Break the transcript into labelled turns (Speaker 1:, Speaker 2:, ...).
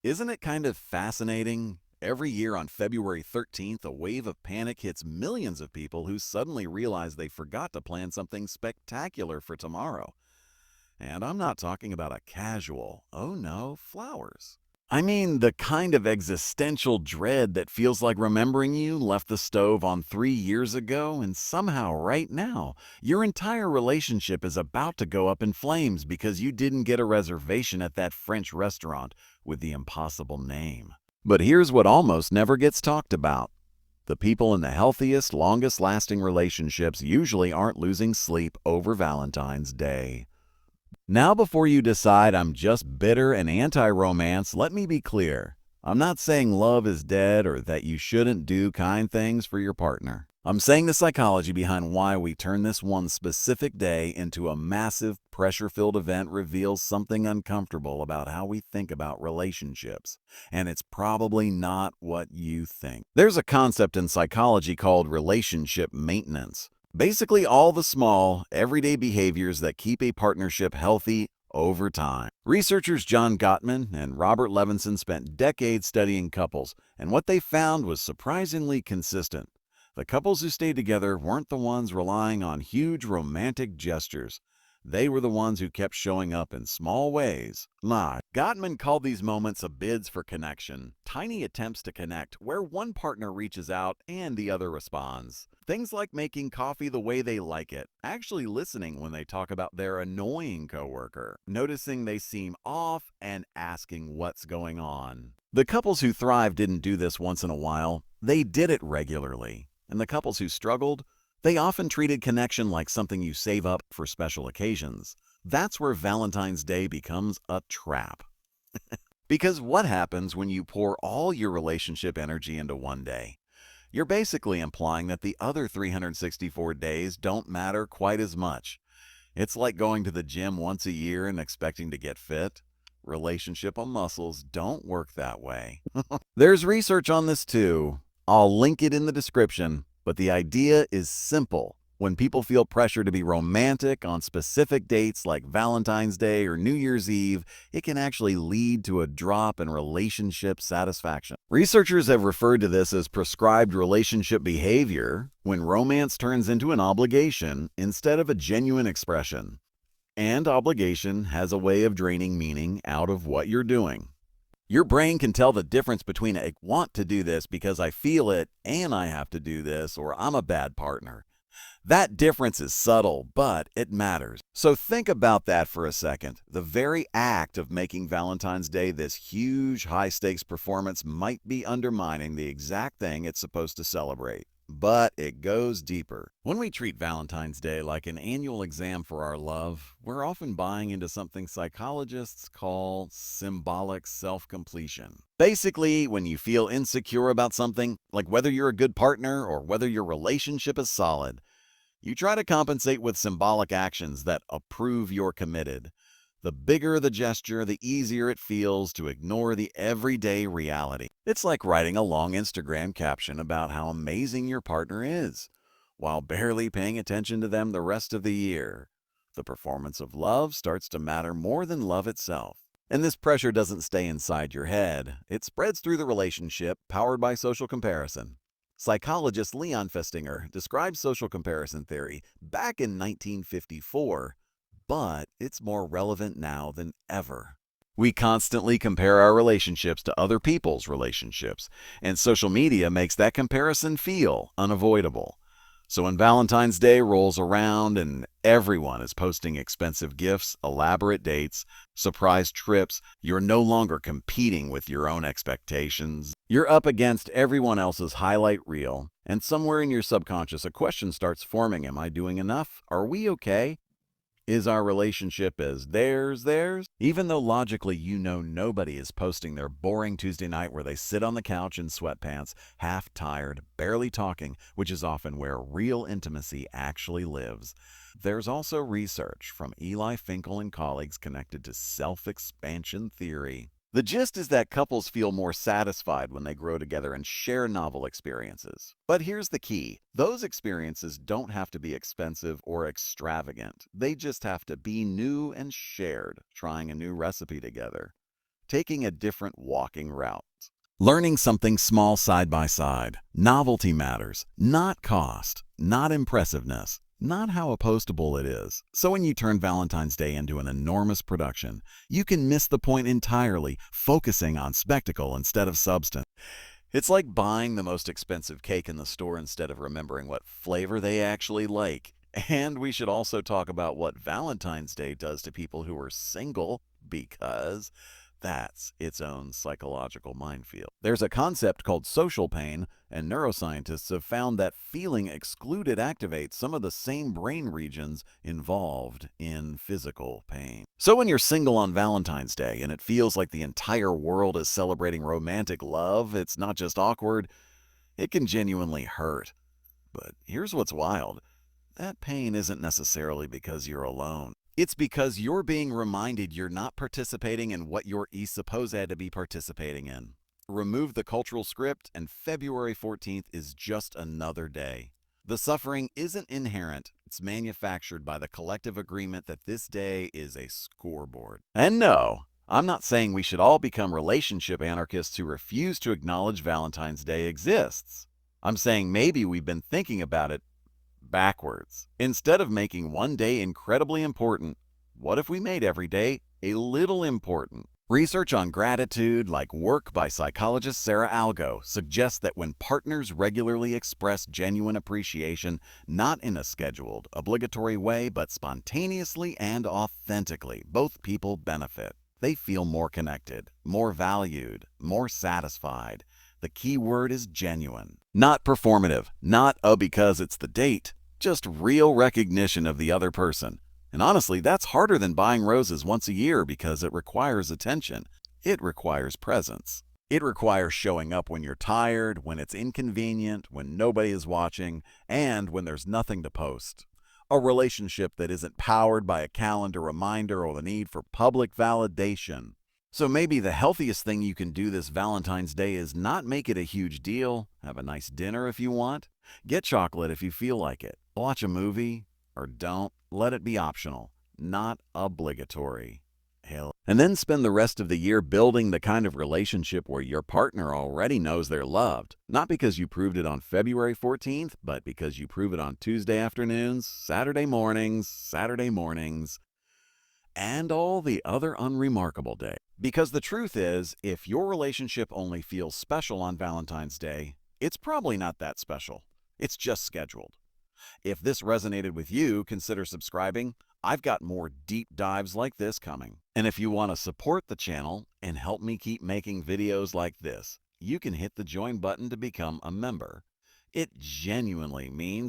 Speaker 1: Isn't it kind of fascinating? Every year on February 13th, a wave of panic hits millions of people who suddenly realize they forgot to plan something spectacular for tomorrow. And I'm not talking about a casual, oh no, flowers. I mean the kind of existential dread that feels like remembering you left the stove on 3 years ago, and somehow right now, your entire relationship is about to go up in flames because you didn't get a reservation at that French restaurant with the impossible name. But here's what almost never gets talked about. The people in the healthiest, longest lasting relationships usually aren't losing sleep over Valentine's Day. Now, before you decide I'm just bitter and anti-romance, let me be clear. I'm not saying love is dead or that you shouldn't do kind things for your partner. I'm saying the psychology behind why we turn this one specific day into a massive, pressure-filled event reveals something uncomfortable about how we think about relationships. And it's probably not what you think. There's a concept in psychology called relationship maintenance. Basically, all the small, everyday behaviors that keep a partnership healthy over time. Researchers John Gottman and Robert Levenson spent decades studying couples, and what they found was surprisingly consistent. The couples who stayed together weren't the ones relying on huge romantic gestures. They were the ones who kept showing up in small ways. Gottman called these moments of bids for connection, tiny attempts to connect where one partner reaches out and the other responds. Things like making coffee the way they like it, actually listening when they talk about their annoying coworker, noticing they seem off, and asking what's going on. The couples who thrived didn't do this once in a while, they did it regularly. And the couples who struggled, they often treated connection like something you save up for special occasions. That's where Valentine's Day becomes a trap. Because what happens when you pour all your relationship energy into one day? You're basically implying that the other 364 days don't matter quite as much. It's like going to the gym once a year and expecting to get fit. Relationship muscles don't work that way. There's research on this too. I'll link it in the description, but the idea is simple. When people feel pressure to be romantic on specific dates like Valentine's Day or New Year's Eve, it can actually lead to a drop in relationship satisfaction. Researchers have referred to this as prescribed relationship behavior, when romance turns into an obligation instead of a genuine expression. And obligation has a way of draining meaning out of what you're doing. Your brain can tell the difference between I want to do this because I feel it and I have to do this, or I'm a bad partner. That difference is subtle, but it matters. So think about that for a second. The very act of making Valentine's Day this huge, high-stakes performance might be undermining the exact thing it's supposed to celebrate. But it goes deeper. When we treat Valentine's Day like an annual exam for our love, we're often buying into something psychologists call symbolic self-completion. Basically, when you feel insecure about something, like whether you're a good partner or whether your relationship is solid, you try to compensate with symbolic actions that prove you're committed. The bigger the gesture, the easier it feels to ignore the everyday reality. It's like writing a long Instagram caption about how amazing your partner is, while barely paying attention to them the rest of the year. The performance of love starts to matter more than love itself. And this pressure doesn't stay inside your head. It spreads through the relationship, powered by social comparison. Psychologist Leon Festinger described social comparison theory back in 1954, but it's more relevant now than ever. We constantly compare our relationships to other people's relationships, and social media makes that comparison feel unavoidable. So when Valentine's Day rolls around and everyone is posting expensive gifts, elaborate dates, surprise trips, you're no longer competing with your own expectations. You're up against everyone else's highlight reel, and somewhere in your subconscious a question starts forming. Am I doing enough? Are we okay? Is our relationship as theirs? Even though logically you know nobody is posting their boring Tuesday night where they sit on the couch in sweatpants, half tired, barely talking, which is often where real intimacy actually lives. There's also research from Eli Finkel and colleagues connected to self-expansion theory. The gist is that couples feel more satisfied when they grow together and share novel experiences. But here's the key. Those experiences don't have to be expensive or extravagant. They just have to be new and shared, trying a new recipe together, taking a different walking route. Learning something small side by side. Novelty matters, not cost, not impressiveness, not how postable it is. So when you turn Valentine's Day into an enormous production, you can miss the point entirely, focusing on spectacle instead of substance. It's like buying the most expensive cake in the store instead of remembering what flavor they actually like. And we should also talk about what Valentine's Day does to people who are single, because that's its own psychological minefield. There's a concept called social pain, and neuroscientists have found that feeling excluded activates some of the same brain regions involved in physical pain. So when you're single on Valentine's Day and it feels like the entire world is celebrating romantic love, it's not just awkward, it can genuinely hurt. But here's what's wild. That pain isn't necessarily because you're alone. It's because you're being reminded you're not participating in what you're supposed to be participating in. Remove the cultural script, and February 14th is just another day. The suffering isn't inherent. It's manufactured by the collective agreement that this day is a scoreboard. And no, I'm not saying we should all become relationship anarchists who refuse to acknowledge Valentine's Day exists. I'm saying maybe we've been thinking about it backwards. Instead of making one day incredibly important, what if we made every day a little important? Research on gratitude, like work by psychologist Sara Algoe, suggests that when partners regularly express genuine appreciation, not in a scheduled, obligatory way, but spontaneously and authentically, both people benefit. They feel more connected, more valued, more satisfied. The key word is genuine. Not performative, not because it's the date, just real recognition of the other person. And honestly, that's harder than buying roses once a year because it requires attention. It requires presence. It requires showing up when you're tired, when it's inconvenient, when nobody is watching, and when there's nothing to post. A relationship that isn't powered by a calendar reminder or the need for public validation. So maybe the healthiest thing you can do this Valentine's Day is not make it a huge deal. Have a nice dinner if you want. Get chocolate if you feel like it. Watch a movie, or don't. Let it be optional, not obligatory. And then spend the rest of the year building the kind of relationship where your partner already knows they're loved. Not because you proved it on February 14th, but because you prove it on Tuesday afternoons, Saturday mornings, and all the other unremarkable days. Because the truth is, if your relationship only feels special on Valentine's Day, it's probably not that special. It's just scheduled. If this resonated with you, consider subscribing. I've got more deep dives like this coming. And if you want to support the channel and help me keep making videos like this, you can hit the join button to become a member. It genuinely means